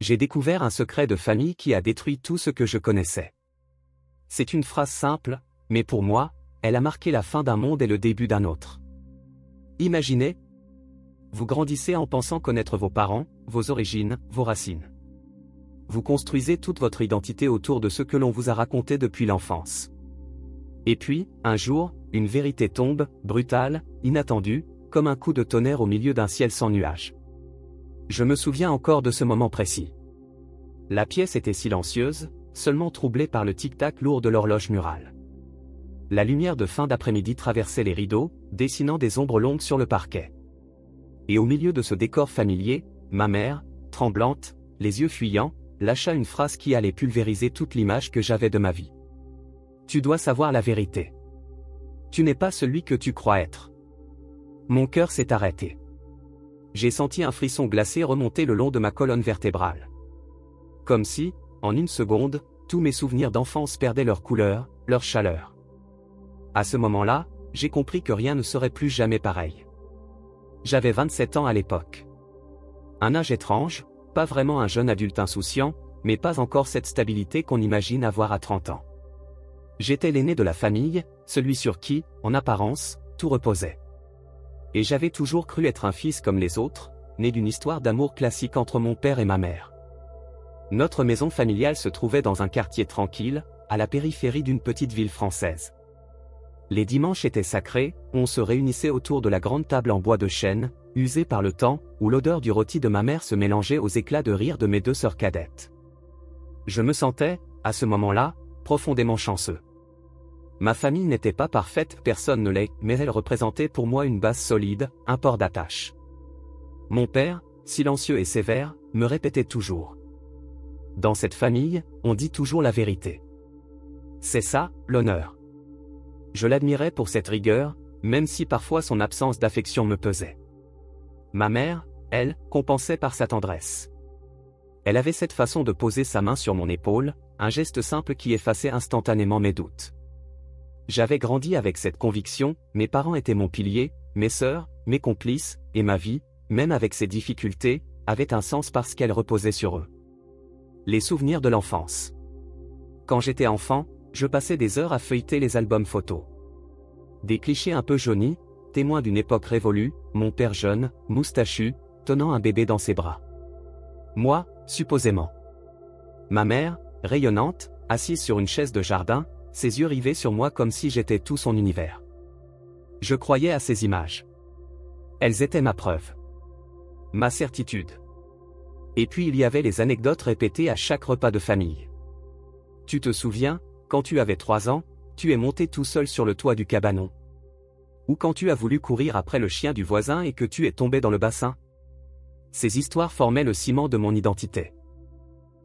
J'ai découvert un secret de famille qui a détruit tout ce que je connaissais. C'est une phrase simple, mais pour moi, elle a marqué la fin d'un monde et le début d'un autre. Imaginez, vous grandissez en pensant connaître vos parents, vos origines, vos racines. Vous construisez toute votre identité autour de ce que l'on vous a raconté depuis l'enfance. Et puis, un jour, une vérité tombe, brutale, inattendue, comme un coup de tonnerre au milieu d'un ciel sans nuages. Je me souviens encore de ce moment précis. La pièce était silencieuse, seulement troublée par le tic-tac lourd de l'horloge murale. La lumière de fin d'après-midi traversait les rideaux, dessinant des ombres longues sur le parquet. Et au milieu de ce décor familier, ma mère, tremblante, les yeux fuyants, lâcha une phrase qui allait pulvériser toute l'image que j'avais de ma vie. « Tu dois savoir la vérité. Tu n'es pas celui que tu crois être. » Mon cœur s'est arrêté. J'ai senti un frisson glacé remonter le long de ma colonne vertébrale. Comme si, en une seconde, tous mes souvenirs d'enfance perdaient leur couleur, leur chaleur. À ce moment-là, j'ai compris que rien ne serait plus jamais pareil. J'avais 27 ans à l'époque. Un âge étrange, pas vraiment un jeune adulte insouciant, mais pas encore cette stabilité qu'on imagine avoir à 30 ans. J'étais l'aîné de la famille, celui sur qui, en apparence, tout reposait. Et j'avais toujours cru être un fils comme les autres, né d'une histoire d'amour classique entre mon père et ma mère. Notre maison familiale se trouvait dans un quartier tranquille, à la périphérie d'une petite ville française. Les dimanches étaient sacrés, on se réunissait autour de la grande table en bois de chêne, usée par le temps, où l'odeur du rôti de ma mère se mélangeait aux éclats de rire de mes deux sœurs cadettes. Je me sentais, à ce moment-là, profondément chanceux. Ma famille n'était pas parfaite, personne ne l'est, mais elle représentait pour moi une base solide, un port d'attache. Mon père, silencieux et sévère, me répétait toujours. Dans cette famille, on dit toujours la vérité. C'est ça, l'honneur. Je l'admirais pour cette rigueur, même si parfois son absence d'affection me pesait. Ma mère, elle, compensait par sa tendresse. Elle avait cette façon de poser sa main sur mon épaule, un geste simple qui effaçait instantanément mes doutes. J'avais grandi avec cette conviction, mes parents étaient mon pilier, mes sœurs, mes complices, et ma vie, même avec ses difficultés, avait un sens parce qu'elle reposait sur eux. Les souvenirs de l'enfance. Quand j'étais enfant, je passais des heures à feuilleter les albums photos. Des clichés un peu jaunis, témoins d'une époque révolue, mon père jeune, moustachu, tenant un bébé dans ses bras. Moi, supposément. Ma mère, rayonnante, assise sur une chaise de jardin, ses yeux rivés sur moi comme si j'étais tout son univers. Je croyais à ces images. Elles étaient ma preuve. Ma certitude. Et puis il y avait les anecdotes répétées à chaque repas de famille. Tu te souviens, quand tu avais 3 ans, tu es monté tout seul sur le toit du cabanon. Ou quand tu as voulu courir après le chien du voisin et que tu es tombé dans le bassin. Ces histoires formaient le ciment de mon identité.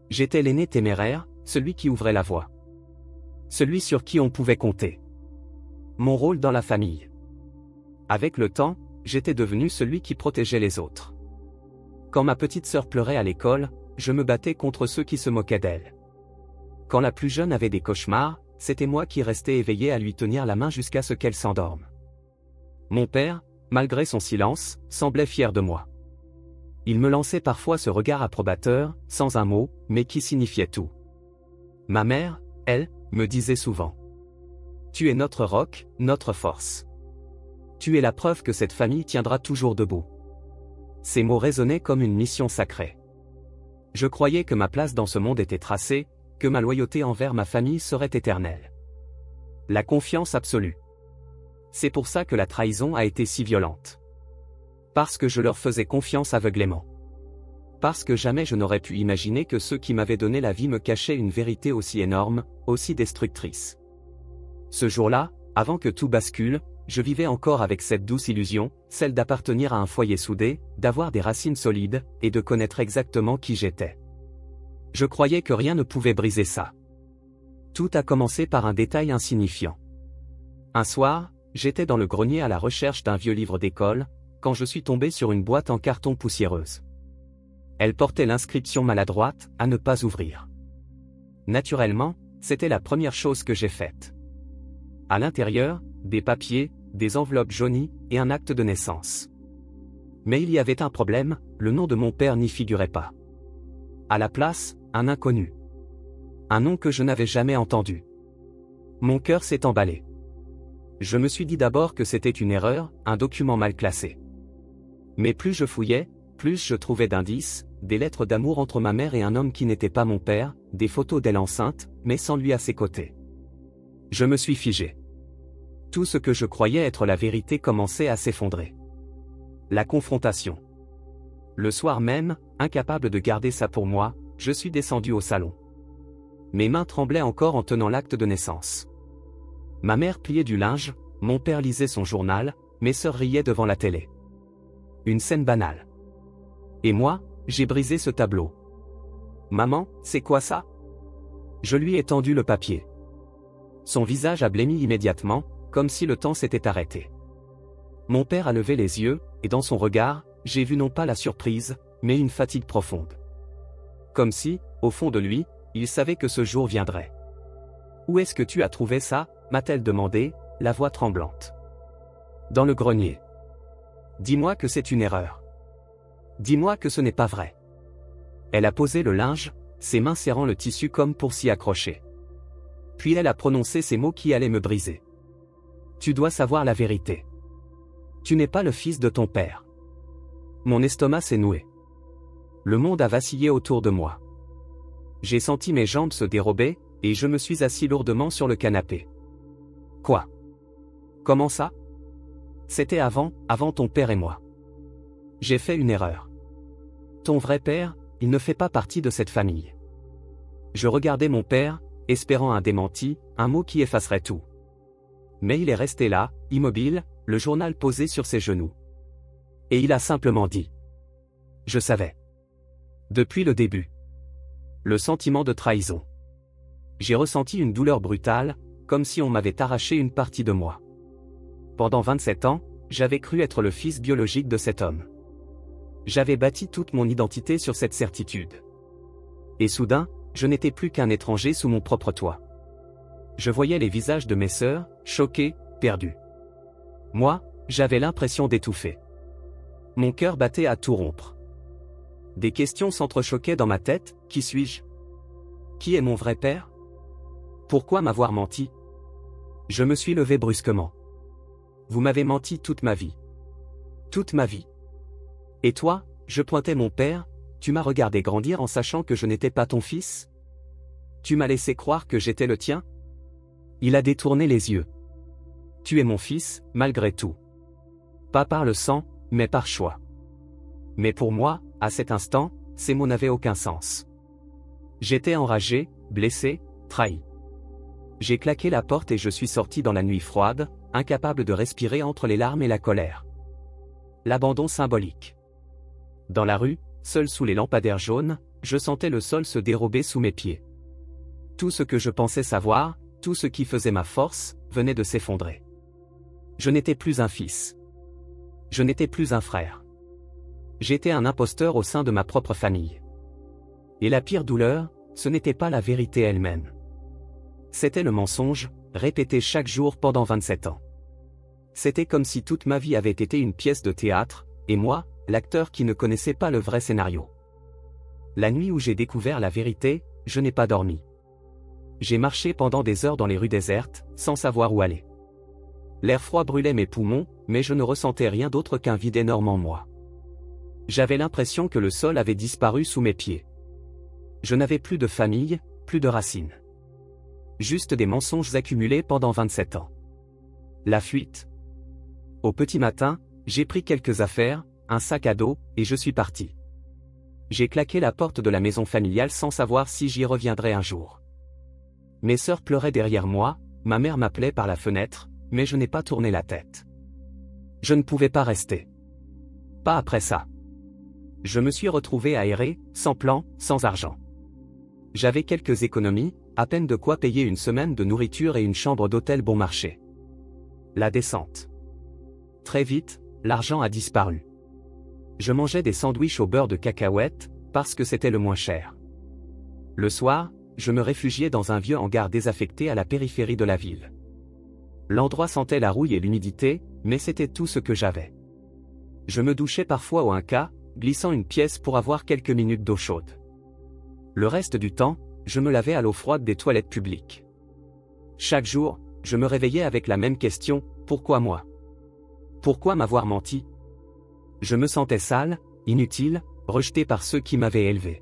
J'étais l'aîné téméraire, celui qui ouvrait la voie. Celui sur qui on pouvait compter. Mon rôle dans la famille. Avec le temps, j'étais devenu celui qui protégeait les autres. Quand ma petite sœur pleurait à l'école, je me battais contre ceux qui se moquaient d'elle. Quand la plus jeune avait des cauchemars, c'était moi qui restais éveillé à lui tenir la main jusqu'à ce qu'elle s'endorme. Mon père, malgré son silence, semblait fier de moi. Il me lançait parfois ce regard approbateur, sans un mot, mais qui signifiait tout. Ma mère, elle, me disait souvent. Tu es notre roc, notre force. Tu es la preuve que cette famille tiendra toujours debout. Ces mots résonnaient comme une mission sacrée. Je croyais que ma place dans ce monde était tracée, que ma loyauté envers ma famille serait éternelle. La confiance absolue. C'est pour ça que la trahison a été si violente. Parce que je leur faisais confiance aveuglément. Parce que jamais je n'aurais pu imaginer que ceux qui m'avaient donné la vie me cachaient une vérité aussi énorme, aussi destructrice. Ce jour-là, avant que tout bascule, je vivais encore avec cette douce illusion, celle d'appartenir à un foyer soudé, d'avoir des racines solides, et de connaître exactement qui j'étais. Je croyais que rien ne pouvait briser ça. Tout a commencé par un détail insignifiant. Un soir, j'étais dans le grenier à la recherche d'un vieux livre d'école, quand je suis tombé sur une boîte en carton poussiéreuse. Elle portait l'inscription maladroite, à ne pas ouvrir. Naturellement, c'était la première chose que j'ai faite. À l'intérieur, des papiers, des enveloppes jaunies, et un acte de naissance. Mais il y avait un problème, le nom de mon père n'y figurait pas. à la place, un inconnu. Un nom que je n'avais jamais entendu. Mon cœur s'est emballé. Je me suis dit d'abord que c'était une erreur, un document mal classé. Mais plus je fouillais, plus je trouvais d'indices, des lettres d'amour entre ma mère et un homme qui n'était pas mon père, des photos d'elle enceinte, mais sans lui à ses côtés. Je me suis figé. Tout ce que je croyais être la vérité commençait à s'effondrer. La confrontation. Le soir même, incapable de garder ça pour moi, je suis descendu au salon. Mes mains tremblaient encore en tenant l'acte de naissance. Ma mère pliait du linge, mon père lisait son journal, mes sœurs riaient devant la télé. Une scène banale. Et moi, j'ai brisé ce tableau. Maman, c'est quoi ça? Je lui ai tendu le papier. Son visage a blêmi immédiatement, comme si le temps s'était arrêté. Mon père a levé les yeux, et dans son regard, j'ai vu non pas la surprise, mais une fatigue profonde. Comme si, au fond de lui, il savait que ce jour viendrait. « Où est-ce que tu as trouvé ça ?» m'a-t-elle demandé, la voix tremblante. « Dans le grenier. Dis-moi que c'est une erreur. Dis-moi que ce n'est pas vrai. » Elle a posé le linge, ses mains serrant le tissu comme pour s'y accrocher. Puis elle a prononcé ces mots qui allaient me briser. « Tu dois savoir la vérité. Tu n'es pas le fils de ton père. » Mon estomac s'est noué. Le monde a vacillé autour de moi. J'ai senti mes jambes se dérober, et je me suis assis lourdement sur le canapé. Quoi? Comment ça? C'était avant ton père et moi. J'ai fait une erreur. Ton vrai père, il ne fait pas partie de cette famille. Je regardais mon père, espérant un démenti, un mot qui effacerait tout. Mais il est resté là, immobile, le journal posé sur ses genoux. Et il a simplement dit. Je savais. Depuis le début. Le sentiment de trahison. J'ai ressenti une douleur brutale, comme si on m'avait arraché une partie de moi. Pendant 27 ans, j'avais cru être le fils biologique de cet homme. J'avais bâti toute mon identité sur cette certitude. Et soudain, je n'étais plus qu'un étranger sous mon propre toit. Je voyais les visages de mes sœurs, choqués, perdus. Moi, j'avais l'impression d'étouffer. Mon cœur battait à tout rompre. Des questions s'entrechoquaient dans ma tête, qui suis-je? Qui est mon vrai père? Pourquoi m'avoir menti? Je me suis levé brusquement. Vous m'avez menti toute ma vie. Toute ma vie. Et toi, je pointais mon père, tu m'as regardé grandir en sachant que je n'étais pas ton fils? Tu m'as laissé croire que j'étais le tien? Il a détourné les yeux. Tu es mon fils, malgré tout. Pas par le sang, mais par choix. Mais pour moi, à cet instant, ces mots n'avaient aucun sens. J'étais enragé, blessé, trahi. J'ai claqué la porte et je suis sorti dans la nuit froide, incapable de respirer entre les larmes et la colère. L'abandon symbolique. Dans la rue, seul sous les lampadaires jaunes, je sentais le sol se dérober sous mes pieds. Tout ce que je pensais savoir, tout ce qui faisait ma force, venait de s'effondrer. Je n'étais plus un fils. Je n'étais plus un frère. J'étais un imposteur au sein de ma propre famille. Et la pire douleur, ce n'était pas la vérité elle-même. C'était le mensonge, répété chaque jour pendant 27 ans. C'était comme si toute ma vie avait été une pièce de théâtre, et moi, l'acteur qui ne connaissait pas le vrai scénario. La nuit où j'ai découvert la vérité, je n'ai pas dormi. J'ai marché pendant des heures dans les rues désertes, sans savoir où aller. L'air froid brûlait mes poumons, mais je ne ressentais rien d'autre qu'un vide énorme en moi. J'avais l'impression que le sol avait disparu sous mes pieds. Je n'avais plus de famille, plus de racines. Juste des mensonges accumulés pendant 27 ans. La fuite. Au petit matin, j'ai pris quelques affaires, un sac à dos, et je suis parti. J'ai claqué la porte de la maison familiale sans savoir si j'y reviendrais un jour. Mes sœurs pleuraient derrière moi, ma mère m'appelait par la fenêtre, mais je n'ai pas tourné la tête. Je ne pouvais pas rester. Pas après ça. Je me suis retrouvé aéré, sans plan, sans argent. J'avais quelques économies, à peine de quoi payer une semaine de nourriture et une chambre d'hôtel bon marché. La descente. Très vite, l'argent a disparu. Je mangeais des sandwichs au beurre de cacahuètes, parce que c'était le moins cher. Le soir, je me réfugiais dans un vieux hangar désaffecté à la périphérie de la ville. L'endroit sentait la rouille et l'humidité, mais c'était tout ce que j'avais. Je me douchais parfois au 1K, glissant une pièce pour avoir quelques minutes d'eau chaude. Le reste du temps, je me lavais à l'eau froide des toilettes publiques. Chaque jour, je me réveillais avec la même question, pourquoi moi? Pourquoi m'avoir menti? Je me sentais sale, inutile, rejeté par ceux qui m'avaient élevé.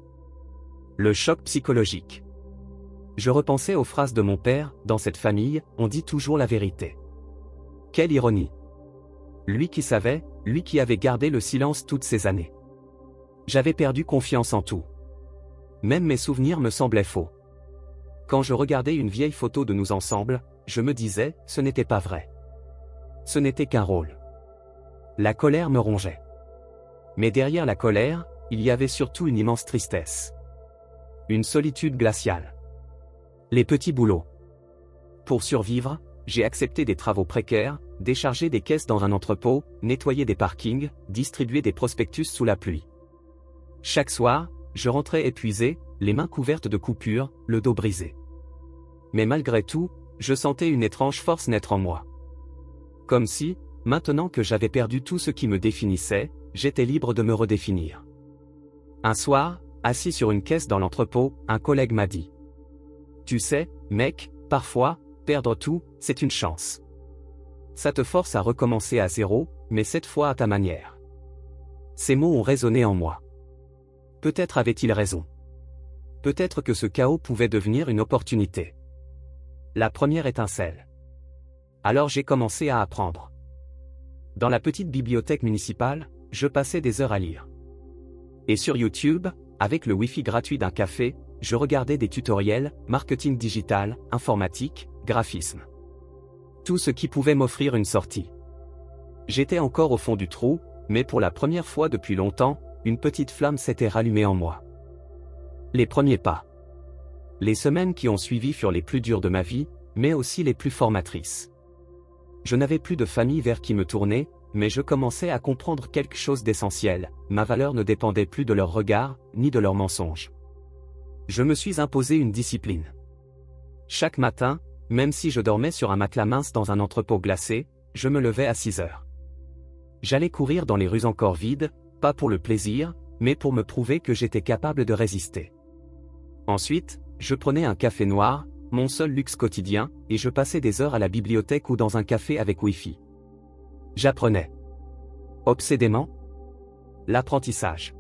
Le choc psychologique. Je repensais aux phrases de mon père, dans cette famille, on dit toujours la vérité. Quelle ironie! Lui qui savait, lui qui avait gardé le silence toutes ces années. J'avais perdu confiance en tout. Même mes souvenirs me semblaient faux. Quand je regardais une vieille photo de nous ensemble, je me disais, ce n'était pas vrai. Ce n'était qu'un rôle. La colère me rongeait. Mais derrière la colère, il y avait surtout une immense tristesse. Une solitude glaciale. Les petits boulots. Pour survivre, j'ai accepté des travaux précaires, décharger des caisses dans un entrepôt, nettoyer des parkings, distribuer des prospectus sous la pluie. Chaque soir, je rentrais épuisé, les mains couvertes de coupures, le dos brisé. Mais malgré tout, je sentais une étrange force naître en moi. Comme si, maintenant que j'avais perdu tout ce qui me définissait, j'étais libre de me redéfinir. Un soir, assis sur une caisse dans l'entrepôt, un collègue m'a dit: « Tu sais, mec, parfois, perdre tout, c'est une chance. Ça te force à recommencer à zéro, mais cette fois à ta manière. » Ces mots ont résonné en moi. Peut-être avait-il raison. Peut-être que ce chaos pouvait devenir une opportunité. La première étincelle. Alors j'ai commencé à apprendre. Dans la petite bibliothèque municipale, je passais des heures à lire. Et sur YouTube, avec le Wi-Fi gratuit d'un café, je regardais des tutoriels, marketing digital, informatique, graphisme. Tout ce qui pouvait m'offrir une sortie. J'étais encore au fond du trou, mais pour la première fois depuis longtemps, une petite flamme s'était rallumée en moi. Les premiers pas. Les semaines qui ont suivi furent les plus dures de ma vie, mais aussi les plus formatrices. Je n'avais plus de famille vers qui me tourner, mais je commençais à comprendre quelque chose d'essentiel, ma valeur ne dépendait plus de leur regard, ni de leurs mensonges. Je me suis imposé une discipline. Chaque matin, même si je dormais sur un matelas mince dans un entrepôt glacé, je me levais à 6 heures. J'allais courir dans les rues encore vides, pas pour le plaisir, mais pour me prouver que j'étais capable de résister. Ensuite, je prenais un café noir, mon seul luxe quotidien, et je passais des heures à la bibliothèque ou dans un café avec Wi-Fi. J'apprenais. Obsédément. L'apprentissage.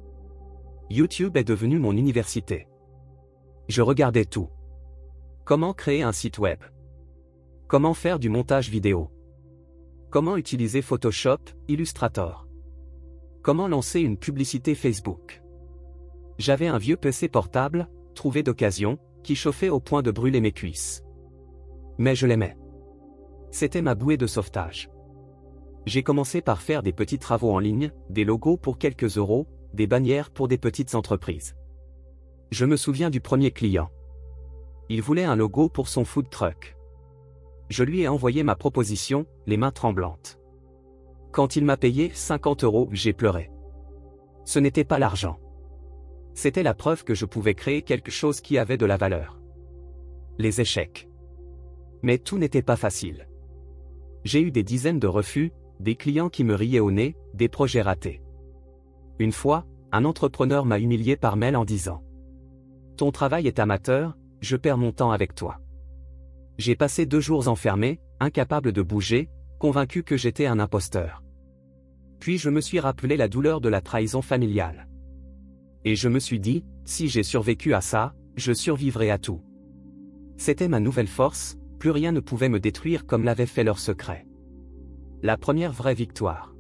YouTube est devenu mon université. Je regardais tout. Comment créer un site web? Comment faire du montage vidéo? Comment utiliser Photoshop, Illustrator? Comment lancer une publicité Facebook? J'avais un vieux PC portable, trouvé d'occasion, qui chauffait au point de brûler mes cuisses. Mais je l'aimais. C'était ma bouée de sauvetage. J'ai commencé par faire des petits travaux en ligne, des logos pour quelques euros, des bannières pour des petites entreprises. Je me souviens du premier client. Il voulait un logo pour son food truck. Je lui ai envoyé ma proposition, les mains tremblantes. Quand il m'a payé 50 €, j'ai pleuré. Ce n'était pas l'argent. C'était la preuve que je pouvais créer quelque chose qui avait de la valeur. Les échecs. Mais tout n'était pas facile. J'ai eu des dizaines de refus, des clients qui me riaient au nez, des projets ratés. Une fois, un entrepreneur m'a humilié par mail en disant: « Ton travail est amateur, je perds mon temps avec toi. » J'ai passé 2 jours enfermé, incapable de bouger, convaincu que j'étais un imposteur. Puis je me suis rappelé la douleur de la trahison familiale. Et je me suis dit, si j'ai survécu à ça, je survivrai à tout. C'était ma nouvelle force, plus rien ne pouvait me détruire comme l'avait fait leur secret. La première vraie victoire.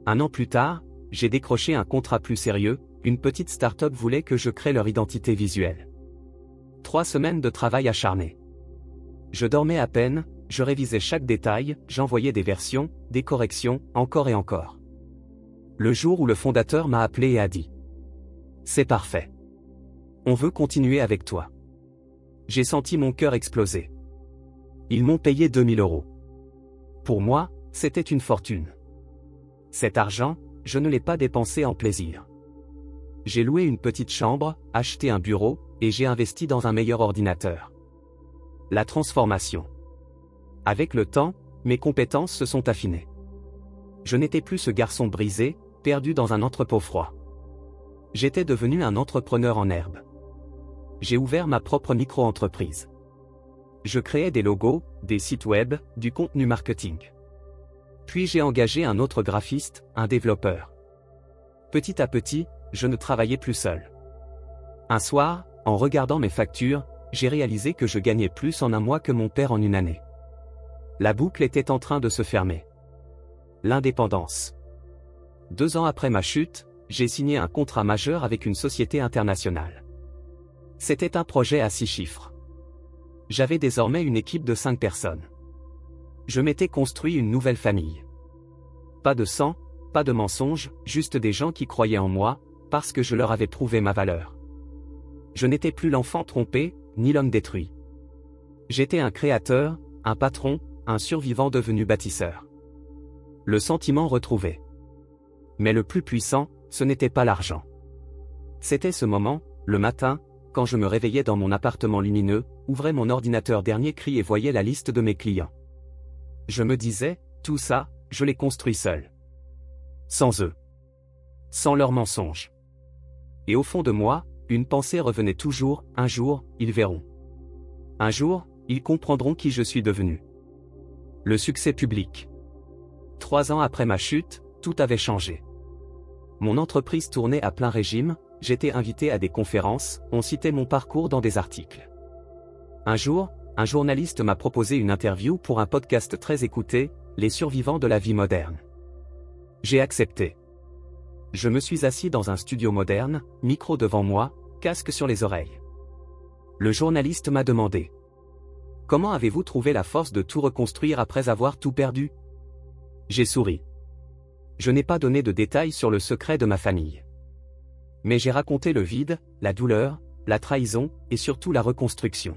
1 an plus tard, j'ai décroché un contrat plus sérieux, une petite start-up voulait que je crée leur identité visuelle. 3 semaines de travail acharné. Je dormais à peine, je révisais chaque détail, j'envoyais des versions, des corrections, encore et encore. Le jour où le fondateur m'a appelé et a dit: « C'est parfait. On veut continuer avec toi. » J'ai senti mon cœur exploser. Ils m'ont payé 2000 €. Pour moi, c'était une fortune. Cet argent, je ne l'ai pas dépensé en plaisir. J'ai loué une petite chambre, acheté un bureau, et j'ai investi dans un meilleur ordinateur. La transformation. Avec le temps, mes compétences se sont affinées. Je n'étais plus ce garçon brisé, perdu dans un entrepôt froid. J'étais devenu un entrepreneur en herbe. j'ai ouvert ma propre micro-entreprise. Je créais des logos, des sites web, du contenu marketing. Puis j'ai engagé un autre graphiste, un développeur. Petit à petit, je ne travaillais plus seul. Un soir, en regardant mes factures, j'ai réalisé que je gagnais plus en un mois que mon père en une année. La boucle était en train de se fermer. L'indépendance. 2 ans après ma chute, j'ai signé un contrat majeur avec une société internationale. C'était un projet à 6 chiffres. J'avais désormais une équipe de 5 personnes. Je m'étais construit une nouvelle famille. Pas de sang, pas de mensonges, juste des gens qui croyaient en moi, parce que je leur avais prouvé ma valeur. Je n'étais plus l'enfant trompé, ni l'homme détruit. J'étais un créateur, un patron, un survivant devenu bâtisseur. Le sentiment retrouvé. Mais le plus puissant, ce n'était pas l'argent. C'était ce moment, le matin, quand je me réveillais dans mon appartement lumineux, ouvrais mon ordinateur dernier cri et voyais la liste de mes clients. Je me disais, tout ça, je l'ai construit seul. Sans eux. Sans leurs mensonges. Et au fond de moi, une pensée revenait toujours, un jour, ils verront. Un jour, ils comprendront qui je suis devenu. Le succès public. 3 ans après ma chute, tout avait changé. Mon entreprise tournait à plein régime, j'étais invité à des conférences, on citait mon parcours dans des articles. Un jour, un journaliste m'a proposé une interview pour un podcast très écouté, Les survivants de la vie moderne. J'ai accepté. Je me suis assis dans un studio moderne, micro devant moi, casque sur les oreilles. Le journaliste m'a demandé: comment avez-vous trouvé la force de tout reconstruire après avoir tout perdu? J'ai souri. Je n'ai pas donné de détails sur le secret de ma famille. Mais j'ai raconté le vide, la douleur, la trahison, et surtout la reconstruction.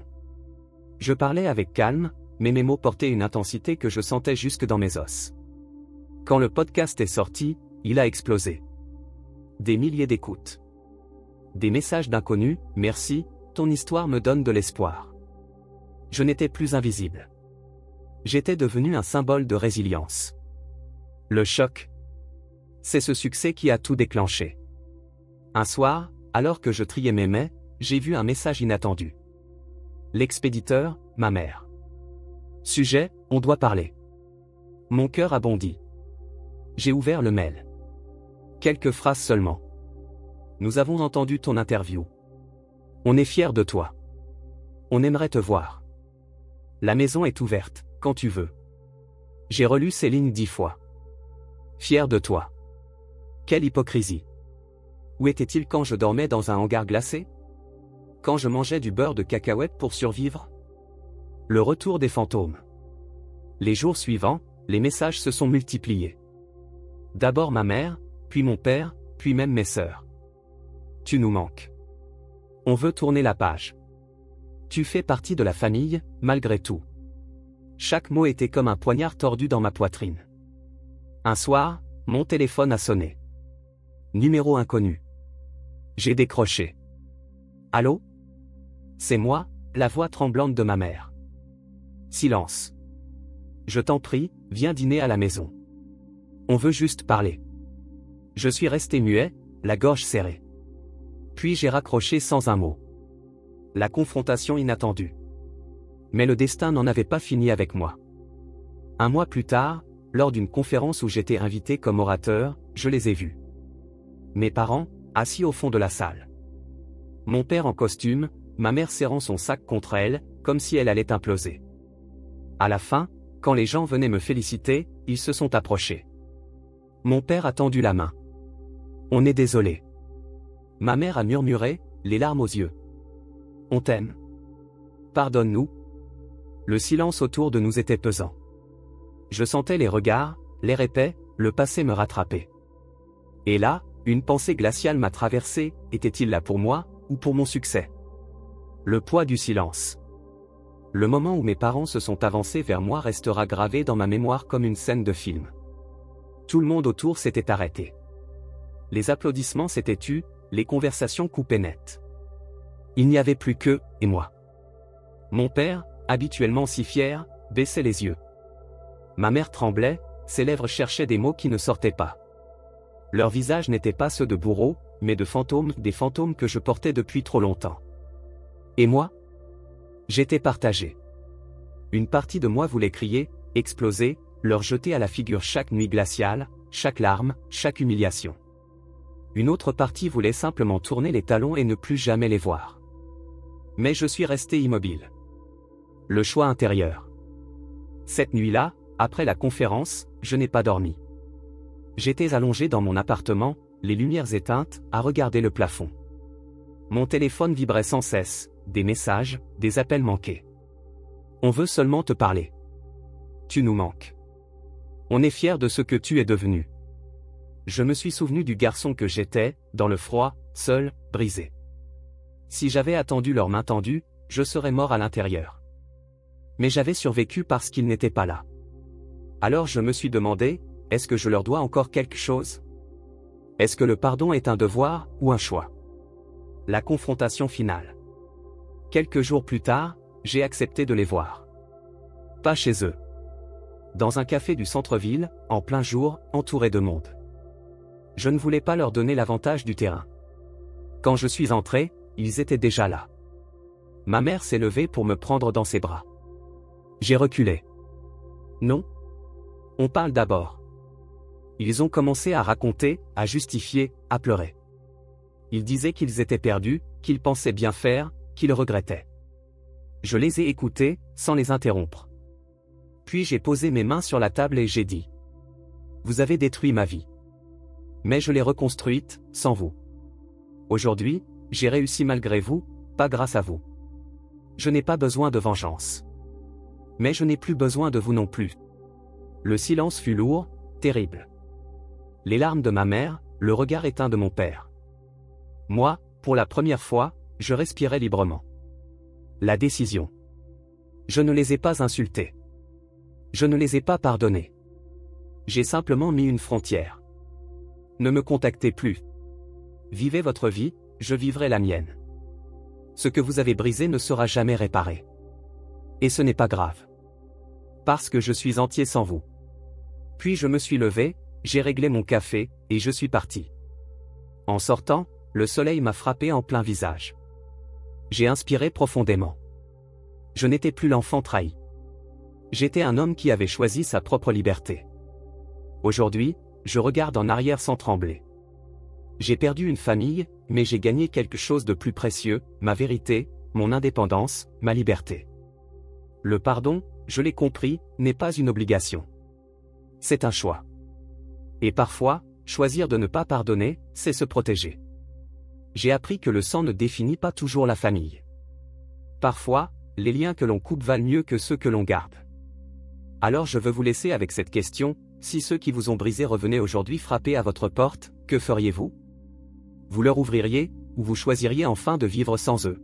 Je parlais avec calme, mais mes mots portaient une intensité que je sentais jusque dans mes os. Quand le podcast est sorti, il a explosé. Des milliers d'écoutes. Des messages d'inconnus: merci, ton histoire me donne de l'espoir. Je n'étais plus invisible. J'étais devenu un symbole de résilience. Le choc. C'est ce succès qui a tout déclenché. Un soir, alors que je triais mes mets, j'ai vu un message inattendu. L'expéditeur, ma mère. Sujet: on doit parler. Mon cœur a bondi. J'ai ouvert le mail. Quelques phrases seulement. Nous avons entendu ton interview. On est fiers de toi. On aimerait te voir. La maison est ouverte, quand tu veux. J'ai relu ces lignes 10 fois. Fier de toi. Quelle hypocrisie. Où était-il quand je dormais dans un hangar glacé? Quand je mangeais du beurre de cacahuète pour survivre? Le retour des fantômes. Les jours suivants, les messages se sont multipliés. D'abord ma mère, puis mon père, puis même mes sœurs. Tu nous manques. On veut tourner la page. Tu fais partie de la famille, malgré tout. Chaque mot était comme un poignard tordu dans ma poitrine. Un soir, mon téléphone a sonné. Numéro inconnu. J'ai décroché. Allô? C'est moi, la voix tremblante de ma mère. Silence. Je t'en prie, viens dîner à la maison. On veut juste parler. Je suis resté muet, la gorge serrée. Puis j'ai raccroché sans un mot. La confrontation inattendue. Mais le destin n'en avait pas fini avec moi. Un mois plus tard, lors d'une conférence où j'étais invité comme orateur, je les ai vus. Mes parents, assis au fond de la salle. Mon père en costume, ma mère serrant son sac contre elle, comme si elle allait imploser. À la fin, quand les gens venaient me féliciter, ils se sont approchés. Mon père a tendu la main. On est désolé. Ma mère a murmuré, les larmes aux yeux. On t'aime. Pardonne-nous. Le silence autour de nous était pesant. Je sentais les regards, l'air épais, le passé me rattraper. Et là, une pensée glaciale m'a traversé, était-il là pour moi, ou pour mon succès? Le poids du silence. Le moment où mes parents se sont avancés vers moi restera gravé dans ma mémoire comme une scène de film. Tout le monde autour s'était arrêté. Les applaudissements s'étaient tus, les conversations coupaient net. Il n'y avait plus qu'eux et moi. Mon père, habituellement si fier, baissait les yeux. Ma mère tremblait, ses lèvres cherchaient des mots qui ne sortaient pas. Leurs visages n'étaient pas ceux de bourreaux, mais de fantômes, des fantômes que je portais depuis trop longtemps. Et moi? J'étais partagé. Une partie de moi voulait crier, exploser, leur jeter à la figure chaque nuit glaciale, chaque larme, chaque humiliation. Une autre partie voulait simplement tourner les talons et ne plus jamais les voir. Mais je suis resté immobile. Le choix intérieur. Cette nuit-là, après la conférence, je n'ai pas dormi. J'étais allongé dans mon appartement, les lumières éteintes, à regarder le plafond. Mon téléphone vibrait sans cesse, des messages, des appels manqués. On veut seulement te parler. Tu nous manques. On est fier de ce que tu es devenu. Je me suis souvenu du garçon que j'étais, dans le froid, seul, brisé. Si j'avais attendu leur main tendue, je serais mort à l'intérieur. Mais j'avais survécu parce qu'ils n'étaient pas là. Alors je me suis demandé, est-ce que je leur dois encore quelque chose? Est-ce que le pardon est un devoir, ou un choix? La confrontation finale. Quelques jours plus tard, j'ai accepté de les voir. Pas chez eux. Dans un café du centre-ville, en plein jour, entouré de monde. Je ne voulais pas leur donner l'avantage du terrain. Quand je suis entré, ils étaient déjà là. Ma mère s'est levée pour me prendre dans ses bras. J'ai reculé. Non. On parle d'abord. Ils ont commencé à raconter, à justifier, à pleurer. Ils disaient qu'ils étaient perdus, qu'ils pensaient bien faire, qu'ils regrettaient. Je les ai écoutés, sans les interrompre. Puis j'ai posé mes mains sur la table et j'ai dit. Vous avez détruit ma vie. Mais je l'ai reconstruite, sans vous. Aujourd'hui, j'ai réussi malgré vous, pas grâce à vous. Je n'ai pas besoin de vengeance. Mais je n'ai plus besoin de vous non plus. Le silence fut lourd, terrible. Les larmes de ma mère, le regard éteint de mon père. Moi, pour la première fois, je respirais librement. La décision. Je ne les ai pas insultés. Je ne les ai pas pardonnés. J'ai simplement mis une frontière. Ne me contactez plus. Vivez votre vie, je vivrai la mienne. Ce que vous avez brisé ne sera jamais réparé. Et ce n'est pas grave. Parce que je suis entier sans vous. Puis je me suis levé, j'ai réglé mon café, et je suis parti. En sortant, le soleil m'a frappé en plein visage. J'ai inspiré profondément. Je n'étais plus l'enfant trahi. J'étais un homme qui avait choisi sa propre liberté. Aujourd'hui, je regarde en arrière sans trembler. J'ai perdu une famille, mais j'ai gagné quelque chose de plus précieux, ma vérité, mon indépendance, ma liberté. Le pardon, je l'ai compris, n'est pas une obligation. C'est un choix. Et parfois, choisir de ne pas pardonner, c'est se protéger. J'ai appris que le sang ne définit pas toujours la famille. Parfois, les liens que l'on coupe valent mieux que ceux que l'on garde. Alors je veux vous laisser avec cette question, si ceux qui vous ont brisé revenaient aujourd'hui frapper à votre porte, que feriez-vous? Vous leur ouvririez, ou vous choisiriez enfin de vivre sans eux?